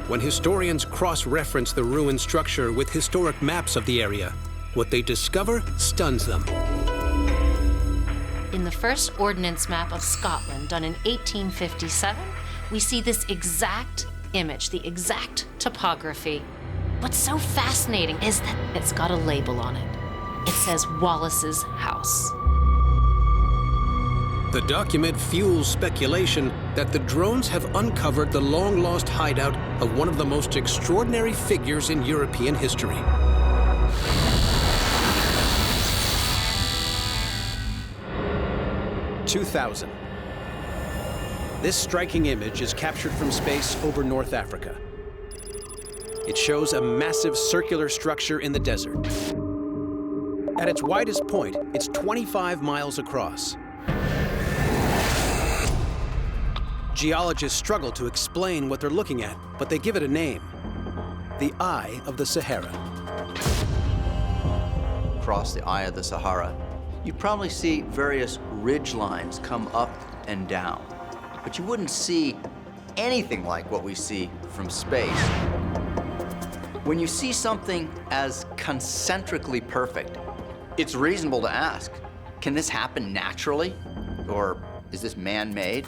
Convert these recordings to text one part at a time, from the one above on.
When historians cross-reference the ruined structure with historic maps of the area, what they discover stuns them. In the first ordnance map of Scotland, done in 1857, we see this exact image, the exact topography. What's so fascinating is that it's got a label on it. It says Wallace's house. The document fuels speculation that the drones have uncovered the long-lost hideout of one of the most extraordinary figures in European history. (2000). This striking image is captured from space over North Africa. It shows a massive circular structure in the desert. At its widest point, it's 25 miles across. Geologists struggle to explain what they're looking at, but they give it a name: the Eye of the Sahara. Across the Eye of the Sahara, you'd probably see various ridge lines come up and down, but you wouldn't see anything like what we see from space. When you see something as concentrically perfect, it's reasonable to ask, can this happen naturally? Or is this man-made?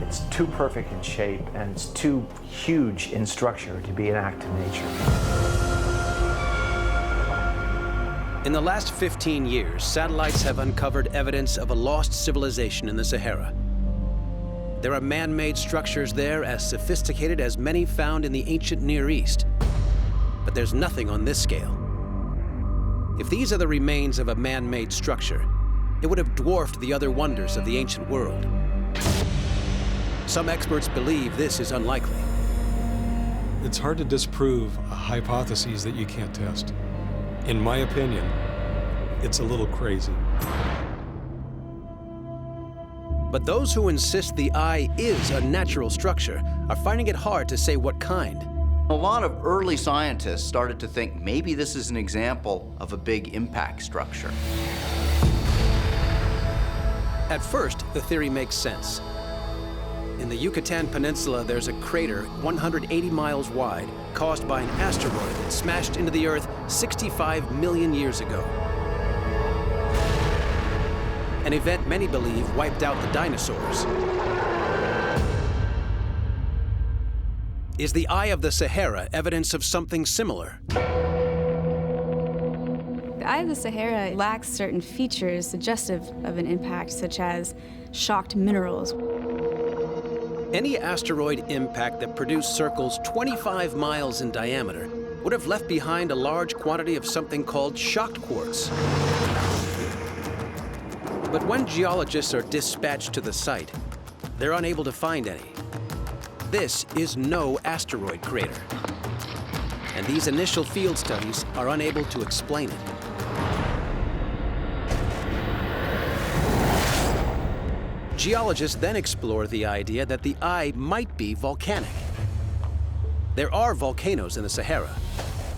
It's too perfect in shape, and it's too huge in structure to be an act of nature. In the last 15 years, satellites have uncovered evidence of a lost civilization in the Sahara. There are man-made structures there as sophisticated as many found in the ancient Near East. But there's nothing on this scale. If these are the remains of a man-made structure, it would have dwarfed the other wonders of the ancient world. Some experts believe this is unlikely. It's hard to disprove hypotheses that you can't test. In my opinion, it's a little crazy. But those who insist the eye is a natural structure are finding it hard to say what kind. A lot of early scientists started to think maybe this is an example of a big impact structure. At first, the theory makes sense. In the Yucatan Peninsula, there's a crater 180 miles wide caused by an asteroid that smashed into the Earth 65 million years ago. An event many believe wiped out the dinosaurs. Is the Eye of the Sahara evidence of something similar? The Eye of the Sahara lacks certain features suggestive of an impact, such as shocked minerals. Any asteroid impact that produced circles 25 miles in diameter would have left behind a large quantity of something called shocked quartz. But when geologists are dispatched to the site, they're unable to find any. This is no asteroid crater. And these initial field studies are unable to explain it. Geologists then explore the idea that the eye might be volcanic. There are volcanoes in the Sahara.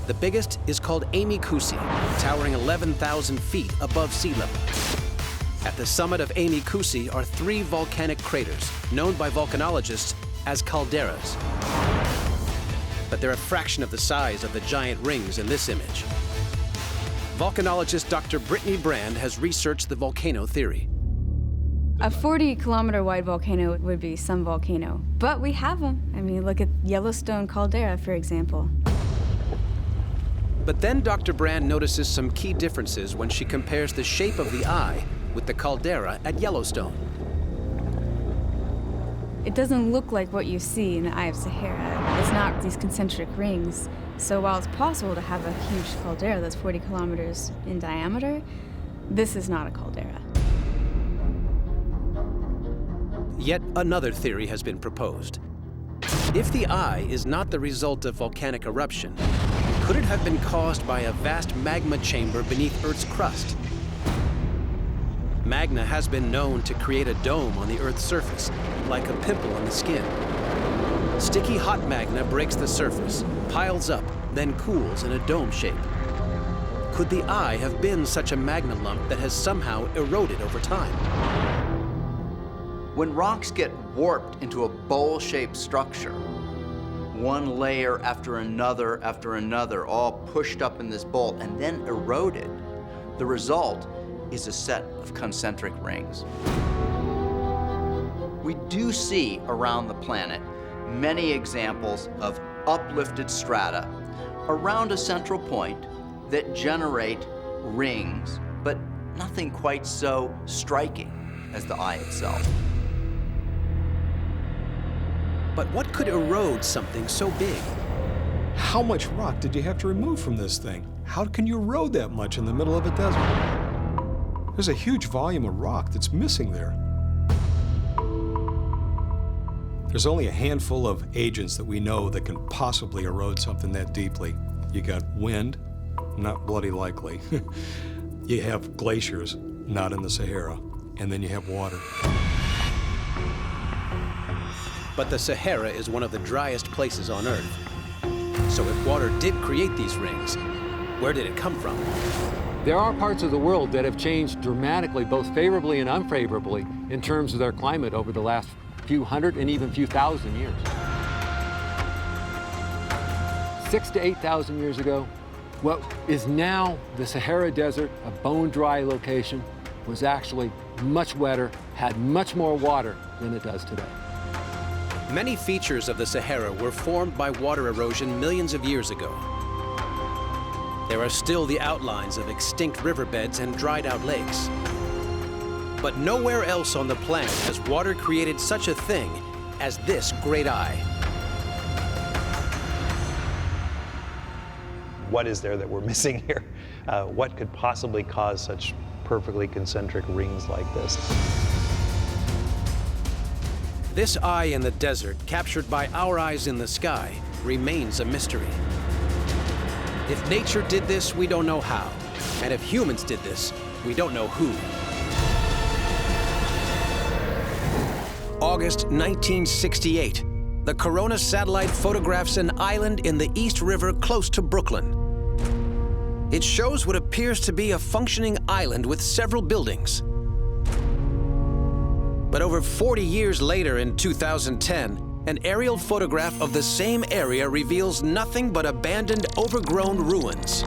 The biggest is called Amy Kusi, towering 11,000 feet above sea level. At the summit of Amy Kusi are 3 volcanic craters, known by volcanologists as calderas. But they're a fraction of the size of the giant rings in this image. Volcanologist Dr. Brittany Brand has researched the volcano theory. A 40-kilometer wide volcano would be some volcano, but we have them. I mean, look at Yellowstone caldera, for example. But then Dr. Brand notices some key differences when she compares the shape of the eye with the caldera at Yellowstone. It doesn't look like what you see in the Eye of Sahara. It's not these concentric rings. So while it's possible to have a huge caldera that's 40 kilometers in diameter, this is not a caldera. Yet another theory has been proposed. If the eye is not the result of volcanic eruption, could it have been caused by a vast magma chamber beneath Earth's crust? Magma has been known to create a dome on the Earth's surface, like a pimple on the skin. Sticky hot magma breaks the surface, piles up, then cools in a dome shape. Could the eye have been such a magma lump that has somehow eroded over time? When rocks get warped into a bowl-shaped structure, one layer after another, all pushed up in this bolt and then eroded. The result is a set of concentric rings. We do see around the planet many examples of uplifted strata around a central point that generate rings, but nothing quite so striking as the eye itself. But what could erode something so big? How much rock did you have to remove from this thing? How can you erode that much in the middle of a desert? There's a huge volume of rock that's missing there. There's only a handful of agents that we know that can possibly erode something that deeply. You got wind, not bloody likely. You have glaciers, not in the Sahara. And then you have water. But the Sahara is one of the driest places on Earth. So if water did create these rings, where did it come from? There are parts of the world that have changed dramatically, both favorably and unfavorably, in terms of their climate over the last few hundred and even few thousand years. 6,000 to 8,000 years ago, what is now the Sahara Desert, a bone-dry location, was actually much wetter, had much more water than it does today. Many features of the Sahara were formed by water erosion millions of years ago. There are still the outlines of extinct riverbeds and dried-out lakes. But nowhere else on the planet has water created such a thing as this great eye. What is there that we're missing here? What could possibly cause such perfectly concentric rings like this? This eye in the desert, captured by our eyes in the sky, remains a mystery. If nature did this, we don't know how. And if humans did this, we don't know who. August 1968. The Corona satellite photographs an island in the East River close to Brooklyn. It shows what appears to be a functioning island with several buildings. But over 40 years later, in 2010, an aerial photograph of the same area reveals nothing but abandoned, overgrown ruins.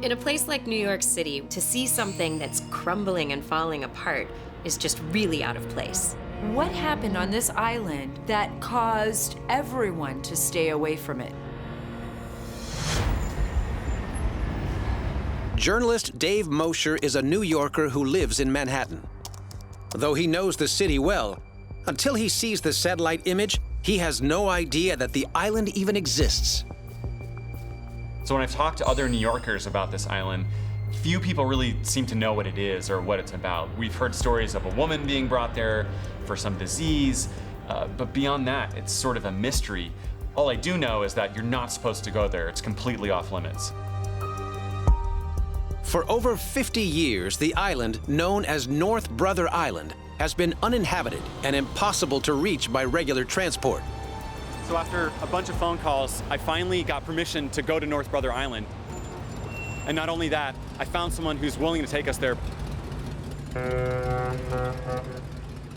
In a place like New York City, to see something that's crumbling and falling apart is just really out of place. What happened on this island that caused everyone to stay away from it? Journalist Dave Mosher is a New Yorker who lives in Manhattan. Though he knows the city well, until he sees the satellite image, he has no idea that the island even exists. So when I've talked to other New Yorkers about this island, few people really seem to know what it is or what it's about. We've heard stories of a woman being brought there for some disease, but beyond that, it's sort of a mystery. All I do know is that you're not supposed to go there. It's completely off limits. For over 50 years, the island, known as North Brother Island, has been uninhabited and impossible to reach by regular transport. So after a bunch of phone calls, I finally got permission to go to North Brother Island. And not only that, I found someone who's willing to take us there.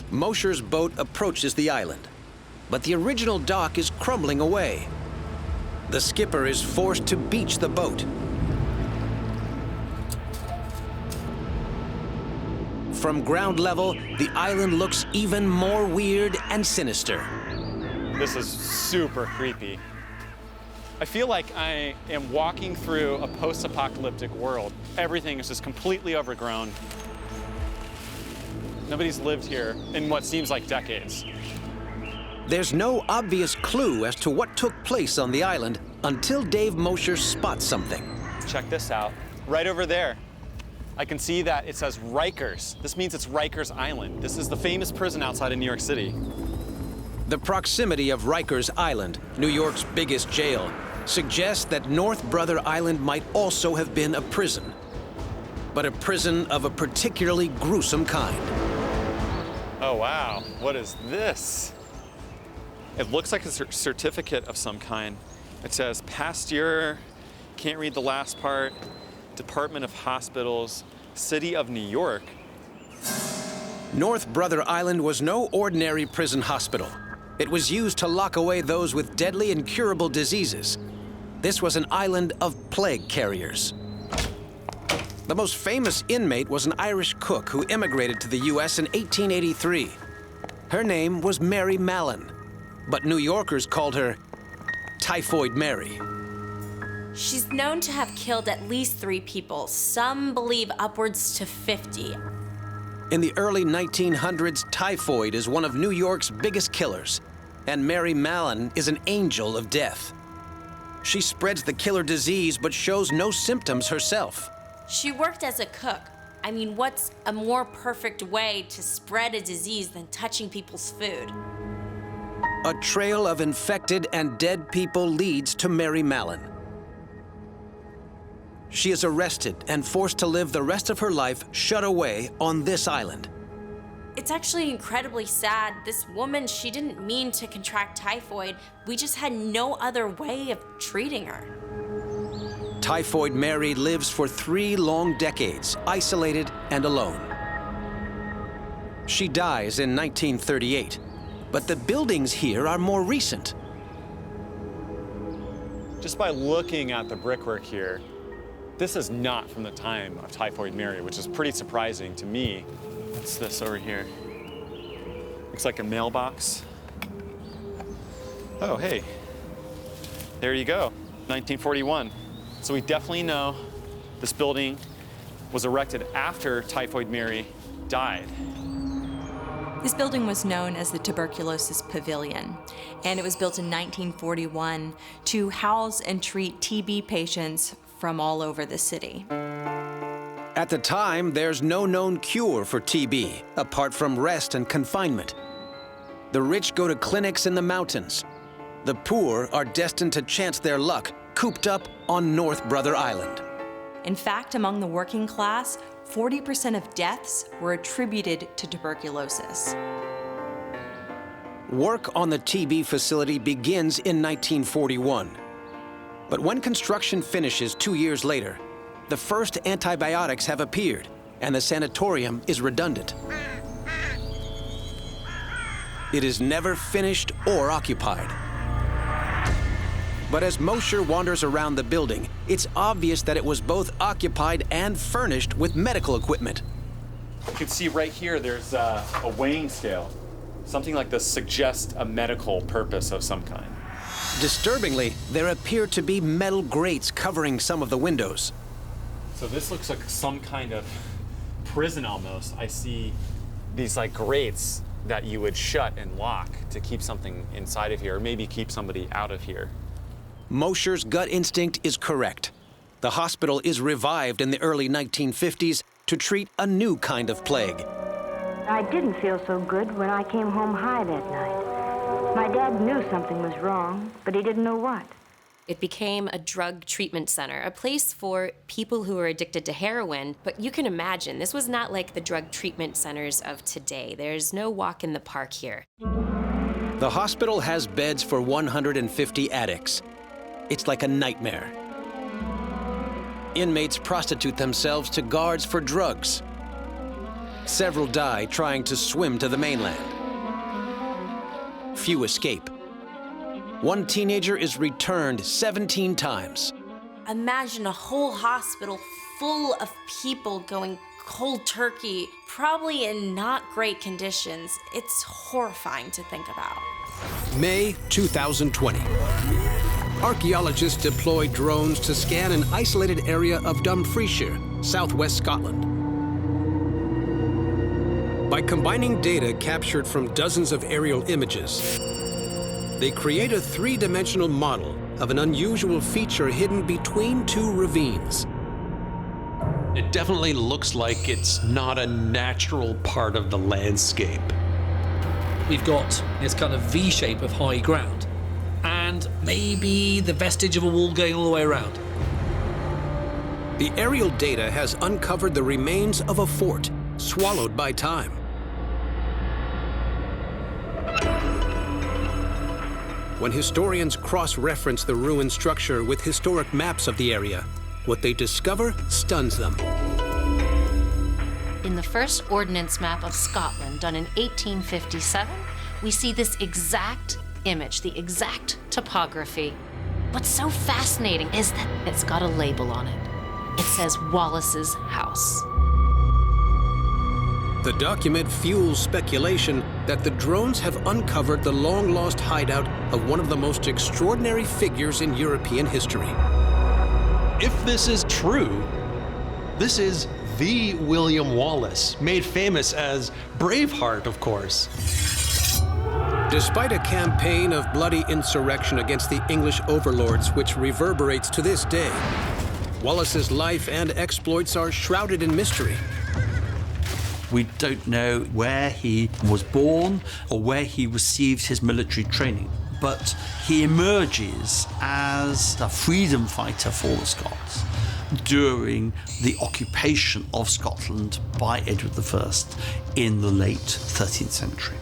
Mosher's boat approaches the island, but the original dock is crumbling away. The skipper is forced to beach the boat. From ground level, the island looks even more weird and sinister. This is super creepy. I feel like I am walking through a post-apocalyptic world. Everything is just completely overgrown. Nobody's lived here in what seems like decades. There's no obvious clue as to what took place on the island until Dave Mosher spots something. Check this out. Right over there, I can see that it says Rikers. This means it's Rikers Island. This is the famous prison outside of New York City. The proximity of Rikers Island, New York's biggest jail, suggests that North Brother Island might also have been a prison, but a prison of a particularly gruesome kind. Oh, wow. What is this? It looks like a certificate of some kind. It says Pasteur, can't read the last part, Department of Hospitals, City of New York. North Brother Island was no ordinary prison hospital. It was used to lock away those with deadly incurable diseases. This was an island of plague carriers. The most famous inmate was an Irish cook who immigrated to the U.S. in 1883. Her name was Mary Mallon, but New Yorkers called her Typhoid Mary. She's known to have killed at least 3 people. Some believe upwards to 50. In the early 1900s, typhoid is one of New York's biggest killers, and Mary Mallon is an angel of death. She spreads the killer disease but shows no symptoms herself. She worked as a cook. I mean, what's a more perfect way to spread a disease than touching people's food? A trail of infected and dead people leads to Mary Mallon. She is arrested and forced to live the rest of her life shut away on this island. It's actually incredibly sad. This woman, she didn't mean to contract typhoid. We just had no other way of treating her. Typhoid Mary lives for 3 long decades, isolated and alone. She dies in 1938, but the buildings here are more recent. Just by looking at the brickwork here, this is not from the time of Typhoid Mary, which is pretty surprising to me. What's this over here? Looks like a mailbox. Oh, hey, there you go, 1941. So we definitely know this building was erected after Typhoid Mary died. This building was known as the Tuberculosis Pavilion, and it was built in 1941 to house and treat TB patients from all over the city. At the time, there's no known cure for TB, apart from rest and confinement. The rich go to clinics in the mountains. The poor are destined to chance their luck, cooped up on North Brother Island. In fact, among the working class, 40% of deaths were attributed to tuberculosis. Work on the TB facility begins in 1941. But when construction finishes 2 years later, the first antibiotics have appeared, and the sanatorium is redundant. It is never finished or occupied. But as Mosher wanders around the building, it's obvious that it was both occupied and furnished with medical equipment. You can see right here, there's a weighing scale. Something like this suggests a medical purpose of some kind. Disturbingly, there appear to be metal grates covering some of the windows. So this looks like some kind of prison almost. I see these like grates that you would shut and lock to keep something inside of here, or maybe keep somebody out of here. Mosher's gut instinct is correct. The hospital is revived in the early 1950s to treat a new kind of plague. I didn't feel so good when I came home high that night. My dad knew something was wrong, but he didn't know what. It became a drug treatment center, a place for people who were addicted to heroin. But you can imagine, this was not like the drug treatment centers of today. There's no walk in the park here. The hospital has beds for 150 addicts. It's like a nightmare. Inmates prostitute themselves to guards for drugs. Several die trying to swim to the mainland. Few escape. One teenager is returned 17 times. Imagine a whole hospital full of people going cold turkey, probably in not great conditions. It's horrifying to think about. May 2020. Archaeologists deployed drones to scan an isolated area of Dumfriesshire, southwest Scotland. By combining data captured from dozens of aerial images, they create a 3-dimensional model of an unusual feature hidden between 2 ravines. It definitely looks like it's not a natural part of the landscape. We've got this kind of V shape of high ground, and maybe the vestige of a wall going all the way around. The aerial data has uncovered the remains of a fort, swallowed by time. When historians cross-reference the ruined structure with historic maps of the area, what they discover stuns them. In the first ordnance map of Scotland, done in 1857, we see this exact image, the exact topography. What's so fascinating is that it's got a label on it. It says Wallace's house. The document fuels speculation that the drones have uncovered the long-lost hideout of one of the most extraordinary figures in European history. If this is true, this is the William Wallace, made famous as Braveheart, of course. Despite a campaign of bloody insurrection against the English overlords which reverberates to this day, Wallace's life and exploits are shrouded in mystery. We don't know where he was born or where he received his military training, but he emerges as a freedom fighter for the Scots during the occupation of Scotland by Edward I in the late 13th century.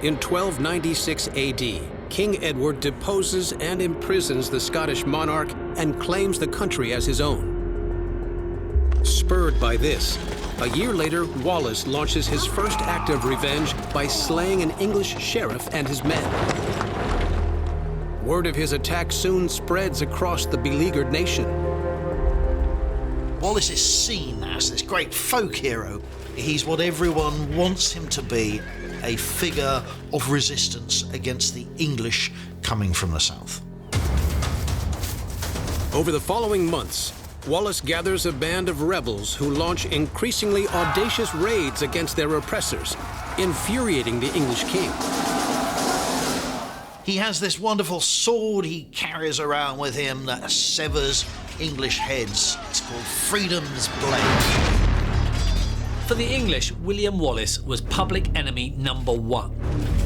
In 1296 AD, King Edward deposes and imprisons the Scottish monarch and claims the country as his own. Spurred by this, a year later, Wallace launches his first act of revenge by slaying an English sheriff and his men. Word of his attack soon spreads across the beleaguered nation. Wallace is seen as this great folk hero. He's what everyone wants him to be, a figure of resistance against the English coming from the south. Over the following months, Wallace gathers a band of rebels who launch increasingly audacious raids against their oppressors, infuriating the English king. He has this wonderful sword he carries around with him that severs English heads. It's called Freedom's Blade. For the English, William Wallace was public enemy number one.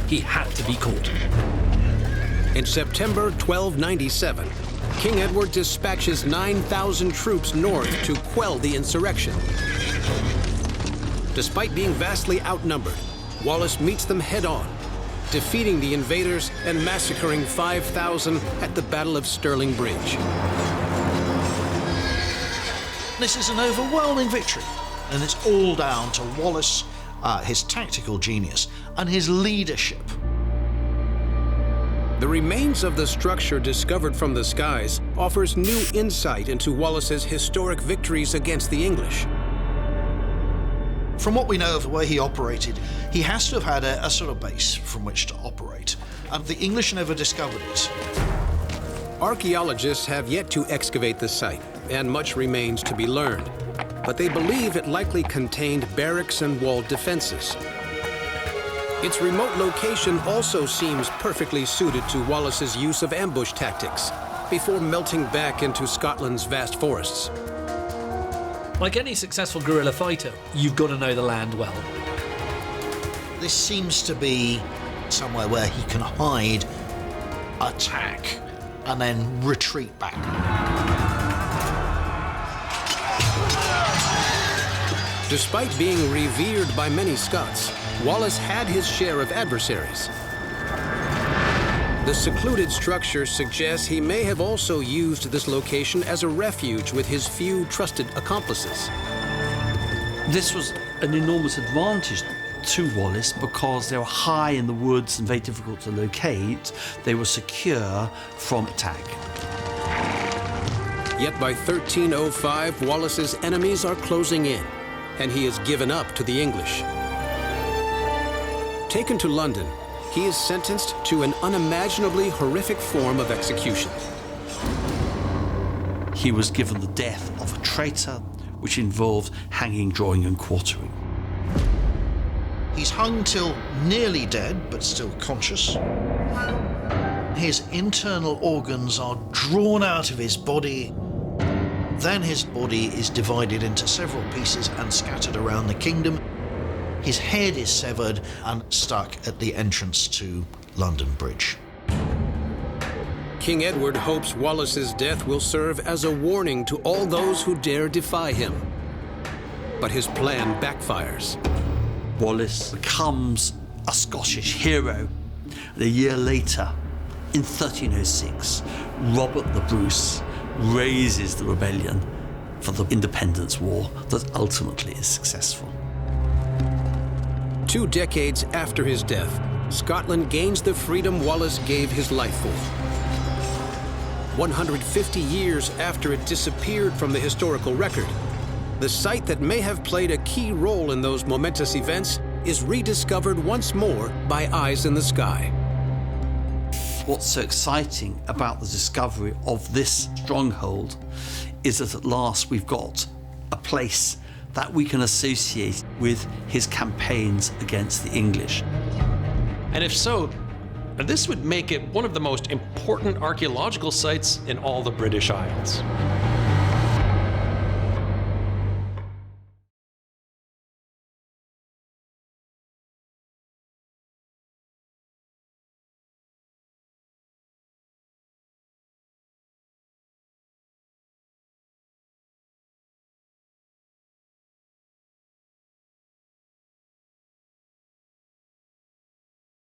He had to be caught. In September 1297, King Edward dispatches 9,000 troops north to quell the insurrection. Despite being vastly outnumbered, Wallace meets them head-on, defeating the invaders and massacring 5,000 at the Battle of Stirling Bridge. This is an overwhelming victory, and it's all down to Wallace, his tactical genius, and his leadership. The remains of the structure discovered from the skies offers new insight into Wallace's historic victories against the English. From what we know of the way he operated, he has to have had a sort of base from which to operate, and the English never discovered it. Archaeologists have yet to excavate the site, and much remains to be learned, but they believe it likely contained barracks and walled defenses. Its remote location also seems perfectly suited to Wallace's use of ambush tactics before melting back into Scotland's vast forests. Like any successful guerrilla fighter, you've got to know the land well. This seems to be somewhere where he can hide, attack, and then retreat back. Despite being revered by many Scots, Wallace had his share of adversaries. The secluded structure suggests he may have also used this location as a refuge with his few trusted accomplices. This was an enormous advantage to Wallace because they were high in the woods and very difficult to locate. They were secure from attack. Yet by 1305, Wallace's enemies are closing in, and he is given up to the English. Taken to London, he is sentenced to an unimaginably horrific form of execution. He was given the death of a traitor, which involved hanging, drawing, and quartering. He's hung till nearly dead, but still conscious. His internal organs are drawn out of his body. Then his body is divided into several pieces and scattered around the kingdom. His head is severed and stuck at the entrance to London Bridge. King Edward hopes Wallace's death will serve as a warning to all those who dare defy him. But his plan backfires. Wallace becomes a Scottish hero. And a year later, in 1306, Robert the Bruce raises the rebellion, for the independence war that ultimately is successful. 2 decades after his death, Scotland gains the freedom Wallace gave his life for. 150 years after it disappeared from the historical record, the site that may have played a key role in those momentous events is rediscovered once more by eyes in the sky. What's so exciting about the discovery of this stronghold is that at last we've got a place that we can associate with his campaigns against the English. And if so, this would make it one of the most important archaeological sites in all the British Isles.